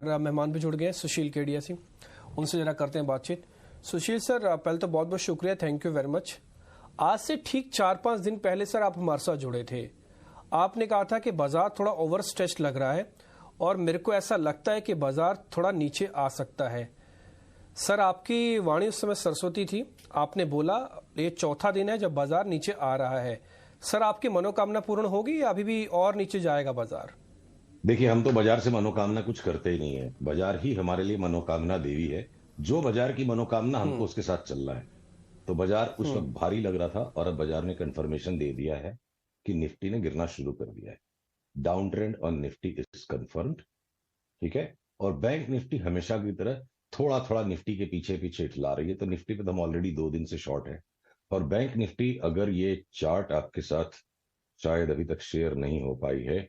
मेहमान भी जुड़ गए हैं, सुशील केडिया सिंह, उनसे जरा करते हैं बातचीत। सुशील सर, पहले तो बहुत बहुत शुक्रिया, थैंक यू वेरी मच। आज से ठीक 4-5 दिन पहले सर आप हमारे साथ जुड़े थे। आपने कहा था कि बाजार थोड़ा ओवर स्ट्रेच लग रहा है और मेरे को ऐसा लगता है कि बाजार थोड़ा नीचे आ सकता है। सर, आपकी वाणी उस समय सरस्वती थी, आपने बोला ये चौथा दिन है जब बाजार नीचे आ रहा है। सर, आपकी मनोकामना पूर्ण होगी या अभी भी और नीचे जाएगा बाजार? देखिए, हम तो बाजार से मनोकामना कुछ करते ही नहीं है। बाजार ही हमारे लिए मनोकामना देवी है। जो बाजार की मनोकामना हमको उसके साथ चलना है। तो बाजार उस वक्त भारी लग रहा था और अब बाजार ने कंफर्मेशन दे दिया है कि निफ्टी ने गिरना शुरू कर दिया है। Down trend on Nifty is confirmed. ठीक है। और बैंक निफ्टी हमेशा की तरह थोड़ा थोड़ा निफ्टी के पीछे पीछे हिला रही है। तो निफ्टी पे तो हम ऑलरेडी 2 दिन से शॉर्ट है। और बैंक निफ्टी, अगर ये चार्ट आपके साथ शायद अभी तक शेयर नहीं हो पाई है,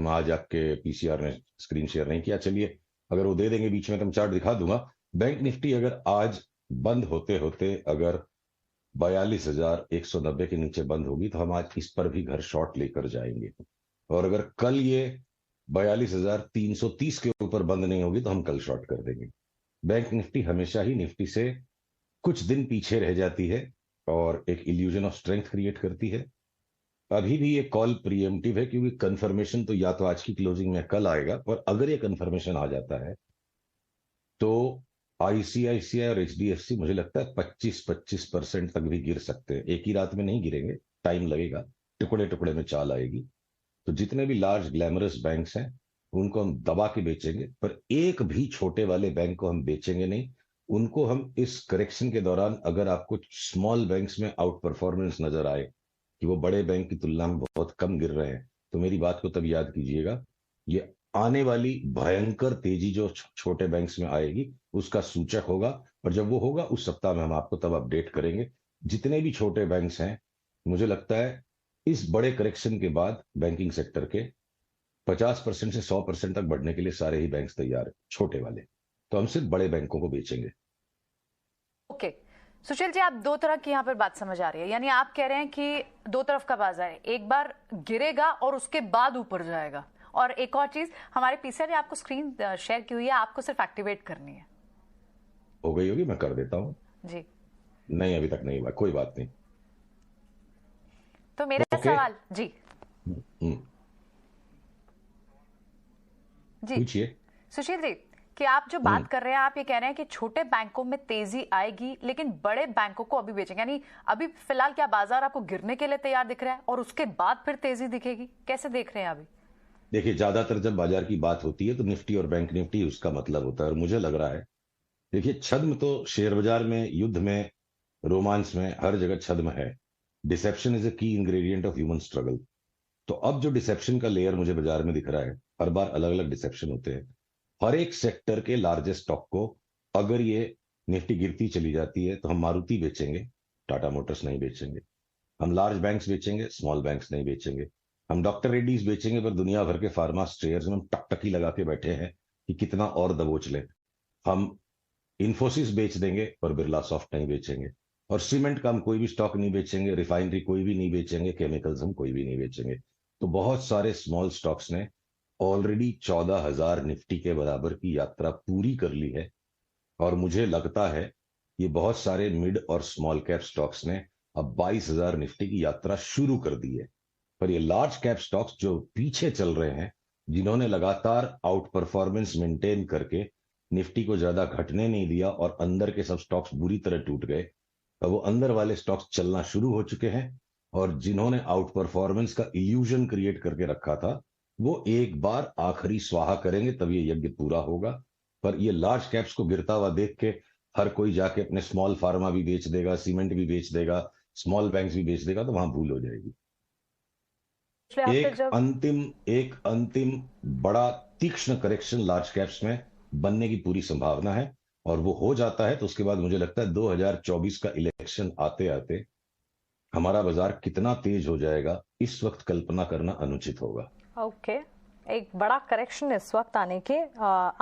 आज आपके पीसीआर ने स्क्रीन शेयर नहीं किया, चलिए अगर वो दे देंगे बीच में तो मैं चार्ट दिखा दूंगा। बैंक निफ्टी अगर आज बंद होते होते अगर 42,190 के नीचे बंद होगी तो हम आज इस पर भी घर शॉर्ट लेकर जाएंगे। और अगर कल ये 42,330 के ऊपर बंद नहीं होगी तो हम कल शॉर्ट कर देंगे। बैंक निफ्टी हमेशा ही निफ्टी से कुछ दिन पीछे रह जाती है और एक इल्यूजन ऑफ स्ट्रेंथ क्रिएट करती है। अभी भी ये कॉल प्रीएम्प्टिव है क्योंकि कंफर्मेशन तो या तो आज की क्लोजिंग में कल आएगा, पर अगर ये कंफर्मेशन आ जाता है तो आईसीआईसीआई और एचडीएफसी मुझे लगता है 25-25% तक भी गिर सकते हैं। एक ही रात में नहीं गिरेंगे, टाइम लगेगा, टुकड़े टुकड़े में चाल आएगी। तो जितने भी लार्ज ग्लैमरस बैंक्स हैं उनको हम दबा के बेचेंगे, पर एक भी छोटे वाले बैंक को हम बेचेंगे नहीं। उनको हम इस करेक्शन के दौरान, अगर आपको स्मॉल बैंक्स में आउट परफॉर्मेंस नजर आए कि वो बड़े बैंक की तुलना में बहुत कम गिर रहे हैं, तो मेरी बात को तब याद कीजिएगा। ये आने वाली भयंकर तेजी जो छोटे बैंक्स में आएगी उसका सूचक होगा। और जब वो होगा उस सप्ताह में हम आपको तब अपडेट करेंगे। जितने भी छोटे बैंक्स हैं, मुझे लगता है इस बड़े करेक्शन के बाद बैंकिंग सेक्टर के 50% से 100% तक बढ़ने के लिए सारे ही बैंक्स तैयार है, छोटे वाले। तो हम सिर्फ बड़े बैंकों को बेचेंगे। ओके सुशील जी, आप दो तरह की यहाँ पर बात समझ आ रही है, यानी आप कह रहे हैं कि दो तरफ का बाजार है, एक बार गिरेगा और उसके बाद ऊपर जाएगा। और एक और चीज, हमारे पीसीआर ने आपको स्क्रीन शेयर की हुई है, आपको सिर्फ एक्टिवेट करनी है। हो गई होगी, मैं कर देता हूँ जी। नहीं, अभी तक नहीं हुआ, कोई बात नहीं। तो मेरा सवाल जी जी पूछिए सुशील जी, कि आप जो बात कर रहे हैं, आप ये कह रहे हैं कि छोटे बैंकों में तेजी आएगी लेकिन बड़े बैंकों को अभी बेचेंगे, यानी अभी फिलहाल क्या बाजार आपको गिरने के लिए तैयार दिख रहा है और उसके बाद फिर तेजी दिखेगी? कैसे देख रहे हैं अभी? देखिए, ज्यादातर जब बाजार की बात होती है तो निफ्टी और बैंक निफ्टी उसका मतलब होता है। और मुझे लग रहा है, देखिए, छद्म तो शेयर बाजार में, युद्ध में, रोमांस में, हर जगह छद्म है। डिसेप्शन इज ए की इंग्रेडिएंट ऑफ ह्यूमन स्ट्रगल। तो अब जो डिसेप्शन का लेयर मुझे बाजार में दिख रहा है, हर बार अलग अलग डिसेप्शन होते हैं। हर एक सेक्टर के लार्जेस्ट स्टॉक को अगर ये निफ्टी गिरती चली जाती है तो हम मारुति बेचेंगे, टाटा मोटर्स नहीं बेचेंगे। हम लार्ज बैंक्स बेचेंगे, स्मॉल बैंक्स नहीं बेचेंगे। हम डॉक्टर रेड्डीज बेचेंगे, पर दुनिया भर के फार्मा शेयर्स में हम टकटकी लगा के बैठे हैं कि कितना और दबोच लें। हम इन्फोसिस बेच देंगे पर बिरला सॉफ्ट नहीं बेचेंगे। और सीमेंट का हम कोई भी स्टॉक नहीं बेचेंगे, रिफाइनरी कोई भी नहीं बेचेंगे, केमिकल्स हम कोई भी नहीं बेचेंगे। तो बहुत सारे स्मॉल स्टॉक्स ने ऑलरेडी 14,000 निफ्टी के बराबर की यात्रा पूरी कर ली है। और मुझे लगता है ये बहुत सारे मिड और स्मॉल कैप स्टॉक्स ने अब 22,000 निफ्टी की यात्रा शुरू कर दी है। पर ये लार्ज कैप स्टॉक्स जो पीछे चल रहे हैं, जिन्होंने लगातार आउट परफॉर्मेंस मेंटेन करके निफ्टी को ज्यादा घटने नहीं दिया और अंदर के सब स्टॉक्स बुरी तरह टूट गए, अब वो अंदर वाले स्टॉक्स चलना शुरू हो चुके हैं। और जिन्होंने आउट परफॉर्मेंस का इल्यूजन क्रिएट करके रखा था, वो एक बार आखिरी स्वाहा करेंगे, तब ये यज्ञ पूरा होगा। पर ये लार्ज कैप्स को गिरता हुआ देख के हर कोई जाके अपने स्मॉल फार्मा भी बेच देगा, सीमेंट भी बेच देगा, स्मॉल बैंक्स भी बेच देगा, तो वहां भूल हो जाएगी। एक अंतिम बड़ा तीक्ष्ण करेक्शन लार्ज कैप्स में बनने की पूरी संभावना है। और वो हो जाता है तो उसके बाद मुझे लगता है 2024 का इलेक्शन आते आते हमारा बाजार कितना तेज हो जाएगा, इस वक्त कल्पना करना अनुचित होगा। ओके एक बड़ा करेक्शन इस वक्त आने के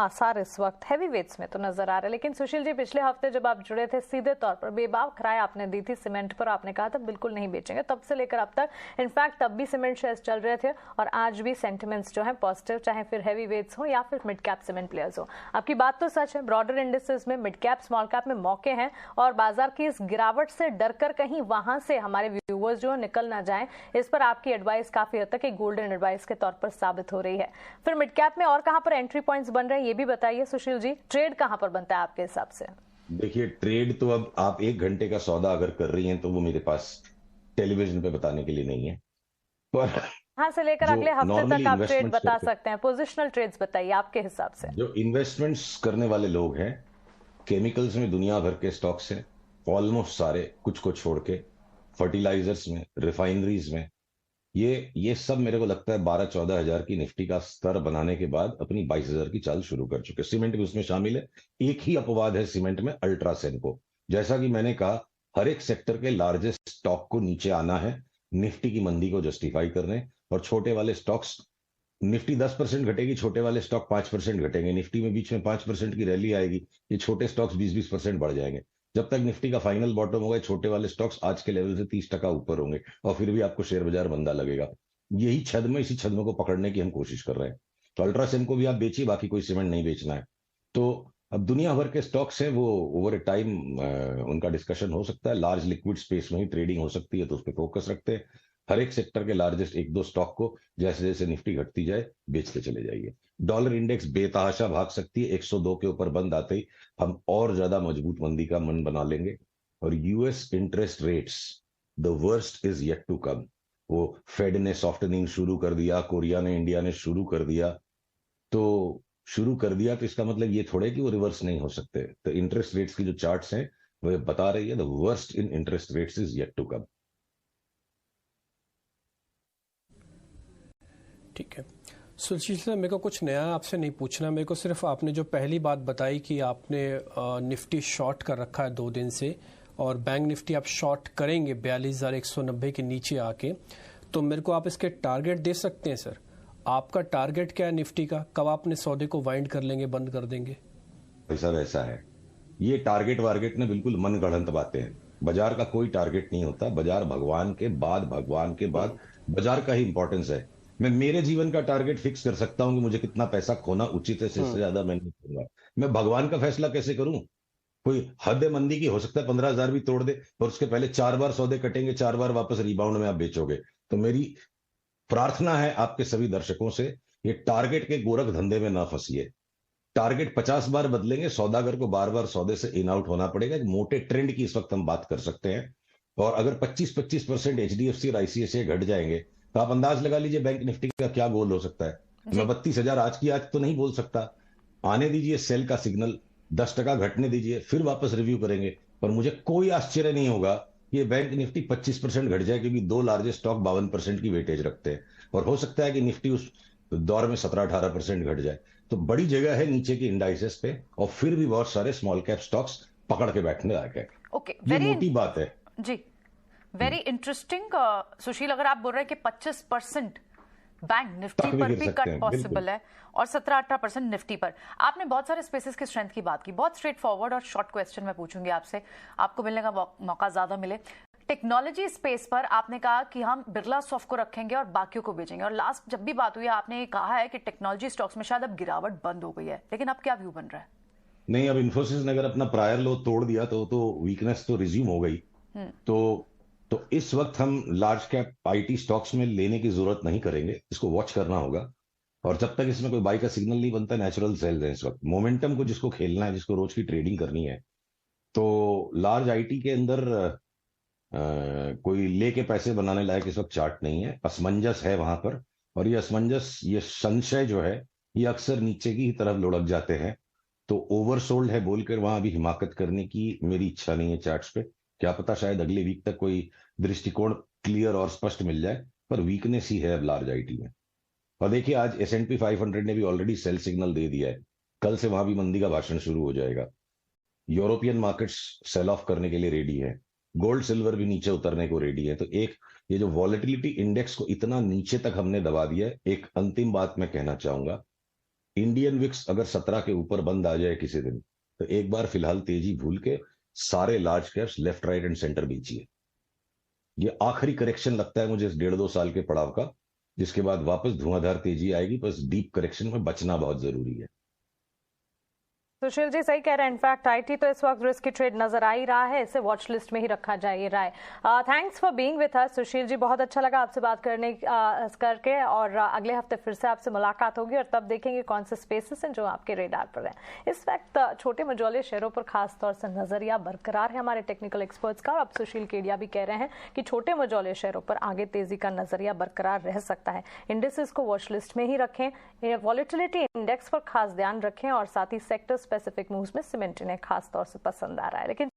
आसार इस वक्त हैवी वेट्स में तो नजर आ रहे हैं। लेकिन सुशील जी, पिछले हफ्ते जब आप जुड़े थे, सीधे तौर पर बेबाक खराई आपने दी थी सीमेंट पर, आपने कहा था बिल्कुल नहीं बेचेंगे। तब से लेकर अब तक, इनफैक्ट तब भी सीमेंट शेयर्स चल रहे थे और आज भी सेंटिमेंट्स जो है पॉजिटिव, चाहे फिर हैवी वेट्स हो या फिर मिड कैप सीमेंट प्लेयर्स हो। आपकी बात तो सच है, ब्रॉडर इंडिसेस में मिड कैप स्मॉल कैप में मौके हैं और बाजार की इस गिरावट से डरकर कहीं वहां से हमारे व्यूअर्स जो निकल ना जाएं, इस पर आपकी एडवाइस काफी हद तक एक गोल्डन एडवाइस के तौर पर साबित हो रही है। फिर मिड कैप में और कहां पर एंट्री पॉइंट्स बन रहे हैं ये भी बताइए सुशील जी, ट्रेड कहां पर बनता है आपके हिसाब से? देखिए, ट्रेड तो अब आप 1 घंटे का सौदा अगर कर रही हैं तो वो मेरे पास टेलीविजन पे बताने के लिए नहीं है, पर यहां से लेकर जो अगले हफ्ते नॉर्मली तक आप ट्रेड इन्वेस्टमेंट्स बता करते हैं, सकते हैं, पोजिशनल ट्रेड्स बताइए आपके हिसाब से। जो इन्वेस्टमेंट्स करने वाले लोग हैं, केमिकल्स में दुनिया भर के स्टॉक्स हैं ऑलमोस्ट सारे, कुछ को छोड़ के, फर्टिलाइजर्स में, रिफाइनरीज में, ये सब मेरे को लगता है 12-14 हजार की निफ्टी का स्तर बनाने के बाद अपनी 22 हजार की चाल शुरू कर चुके। सीमेंट भी उसमें शामिल है। एक ही अपवाद है सीमेंट में, अल्ट्रासेन को। जैसा कि मैंने कहा, हर एक सेक्टर के लार्जेस्ट स्टॉक को नीचे आना है निफ्टी की मंदी को जस्टिफाई करने, और छोटे वाले स्टॉक्स, निफ्टी 10% घटेगी, छोटे वाले स्टॉक 5% घटेंगे। निफ्टी में बीच में 5% की रैली आएगी, ये छोटे स्टॉक्स 20-20% बढ़ जाएंगे। जब तक निफ्टी का फाइनल बॉटम होगा, छोटे वाले स्टॉक्स आज के लेवल से 30% ऊपर होंगे और फिर भी आपको शेयर बाजार मंदा लगेगा। यही छद्म, इसी छद्म को पकड़ने की हम कोशिश कर रहे हैं। तो अल्ट्रासेन को भी आप बेचिए, बाकी कोई सीमेंट नहीं बेचना है। तो अब दुनिया भर के स्टॉक्स हैं, वो ओवर ए टाइम उनका डिस्कशन हो सकता है। लार्ज लिक्विड स्पेस में ही ट्रेडिंग हो सकती है, तो उस पर फोकस रखते हैं। हर एक सेक्टर के लार्जेस्ट 1-2 स्टॉक को जैसे जैसे निफ्टी घटती जाए बेचते चले जाइए। डॉलर इंडेक्स बेतहाशा भाग सकती है, 102 के ऊपर बंद आते ही हम और ज्यादा मजबूत मंदी का मन बना लेंगे। और US interest rates, the worst is yet to come. वो फेड ने सॉफ्टनिंग शुरू कर दिया, कोरिया ने, इंडिया ने शुरू कर दिया, तो इसका मतलब ये थोड़े कि वो रिवर्स नहीं हो सकते। तो इंटरेस्ट रेट्स की जो चार्ट्स हैं वो बता रही है, the worst in interest rates is yet to come. ठीक है सुशील सर, मेरे को कुछ नया आपसे नहीं पूछना। मेरे को सिर्फ आपने जो पहली बात बताई कि आपने निफ्टी शॉर्ट कर रखा है 2 दिन से, और बैंक निफ्टी आप शॉर्ट करेंगे 42,190 के नीचे आके, तो मेरे को आप इसके टारगेट दे सकते हैं सर? आपका टारगेट क्या है निफ्टी का? कब आपने सौदे को वाइंड कर लेंगे, बंद कर देंगे? ऐसा वैसा है, ये टारगेट वारगेट ने बिल्कुल मन गढ़ंत बातें हैं। बाजार का कोई टारगेट नहीं होता। बाजार भगवान के बाद बाजार का ही इंपॉर्टेंस है। मैं मेरे जीवन का टारगेट फिक्स कर सकता हूं कि मुझे कितना पैसा खोना उचित है, इससे ज्यादा मैं नहीं करूंगा। मैं भगवान का फैसला कैसे करूं? कोई हद मंदी की हो सकता है 15,000 भी तोड़ दे, और उसके पहले 4 बार सौदे कटेंगे, 4 बार वापस रिबाउंड में आप बेचोगे। तो मेरी प्रार्थना है आपके सभी दर्शकों से, ये टारगेट के गोरख धंधे में ना फंसिए। टारगेट 50 बार बदलेंगे, सौदागर को बार बार सौदे से इन आउट होना पड़ेगा। एक मोटे ट्रेंड की इस वक्त हम बात कर सकते हैं, और अगर 25% एचडीएफसी और आईसीआईसीआई घट जाएंगे तो आप अंदाज लगा लीजिए बैंक निफ्टी का क्या गोल हो सकता है। मैं 32,000 आज की आज तो नहीं बोल सकता, आने दीजिए सेल का सिग्नल, 10% घटने दीजिए, फिर वापस रिव्यू करेंगे। पर मुझे कोई आश्चर्य नहीं होगा कि ये बैंक निफ्टी 25% घट जाए, क्योंकि 2 लार्जेस्ट स्टॉक 52% की वेटेज रखते हैं, और हो सकता है कि निफ्टी उस दौर में 17-18% घट जाए। तो बड़ी जगह है नीचे की इंडाइसेस पे, और फिर भी बहुत सारे स्मॉल कैप स्टॉक्स पकड़ के बैठने लायक है। ये मोटी बात है जी, वेरी इंटरेस्टिंग। सुशील, अगर आप बोल रहे हैं कि 25% बैंक निफ्टी पर भी कट पॉसिबल है और 17-18% निफ्टी पर, आपने बहुत सारे स्पेसेस की स्ट्रेंथ की बात की। बहुत स्ट्रेट फॉरवर्ड और शॉर्ट क्वेश्चन मैं पूछूंगी आपसे, आपको मिलने का मौका ज्यादा मिले। टेक्नोलॉजी स्पेस पर आपने कहा कि हम बिरला सॉफ्ट को रखेंगे और बाकियों को बेचेंगे, और लास्ट जब भी बात हुई आपने कहा है कि टेक्नोलॉजी स्टॉक्स में शायद अब गिरावट बंद हो गई है, लेकिन अब क्या व्यू बन रहा है? नहीं, अब इन्फोसिस ने अगर अपना प्रायर लो तोड़ दिया तो वीकनेस तो रिज्यूम हो गई। तो इस वक्त हम लार्ज कैप आईटी स्टॉक्स में लेने की जरूरत नहीं करेंगे, इसको वॉच करना होगा। और जब तक इसमें कोई बाई का सिग्नल नहीं बनता, नेचुरल सेल्स है इस वक्त। मोमेंटम को जिसको खेलना है, जिसको रोज की ट्रेडिंग करनी है, तो लार्ज आईटी के अंदर कोई लेके पैसे बनाने लायक इस वक्त चार्ट नहीं है। असमंजस है वहां पर, और ये असमंजस, ये संशय जो है, ये अक्सर नीचे की तरफ लुढ़क जाते हैं। तो ओवरसोल्ड है बोलकर वहां अभी हिमाकत करने की मेरी इच्छा नहीं है चार्ट्स पे। क्या पता शायद अगले वीक तक कोई दृष्टिकोण क्लियर और स्पष्ट मिल जाए, पर वीकनेस ही है अब लार्ज आईटी में। और देखिए, आज S&P 500 ने भी ऑलरेडी सेल सिग्नल दे दिया है, कल से वहां भी मंदी का भाषण शुरू हो जाएगा। यूरोपियन मार्केट्स सेल ऑफ करने के लिए रेडी है। गोल्ड सिल्वर भी नीचे उतरने को रेडी है। तो एक ये जो वॉलेटिलिटी इंडेक्स को इतना नीचे तक हमने दबा दिया है। एक अंतिम बात मैं कहना चाहूंगा, इंडियन विक्स अगर 17 के ऊपर बंद आ जाए किसी दिन, तो एक बार फिलहाल तेजी भूल के सारे large caps left right and centre बेचिए। ये आखिरी करेक्शन लगता है मुझे इस 1.5-2 साल के पड़ाव का, जिसके बाद वापस धुआंधार तेजी आएगी। बस डीप करेक्शन में बचना बहुत जरूरी है। सुशील जी सही कह रहे हैं। इनफैक्ट आईटी तो इस वक्त रिस्क की ट्रेड नजर आ ही रहा है, इसे वॉच लिस्ट में ही रखा जाए, ये राय। Thanks for being with us Sushil ji, बहुत अच्छा लगा आपसे बात करके और अगले हफ्ते फिर से आपसे मुलाकात होगी और तब देखेंगे कौन से स्पेसेस हैं जो आपके रेडार पर हैं। इस वक्त छोटे मझौले शेयरों पर खास तौर से नजरिया बरकरार है हमारे टेक्निकल एक्सपर्ट्स का। और अब सुशील केडिया भी कह रहे हैं कि छोटे मझौले शेयरों पर आगे तेजी का नजरिया बरकरार रह सकता है। इंडेक्सेस को वॉच लिस्ट में ही रखें, वॉलेटिलिटी इंडेक्स पर खास ध्यान रखें और साथ ही सेक्टर स्पेसिफिक मूव्स में सीमेंट इन्हें खास तौर से पसंद आ रहा है। लेकिन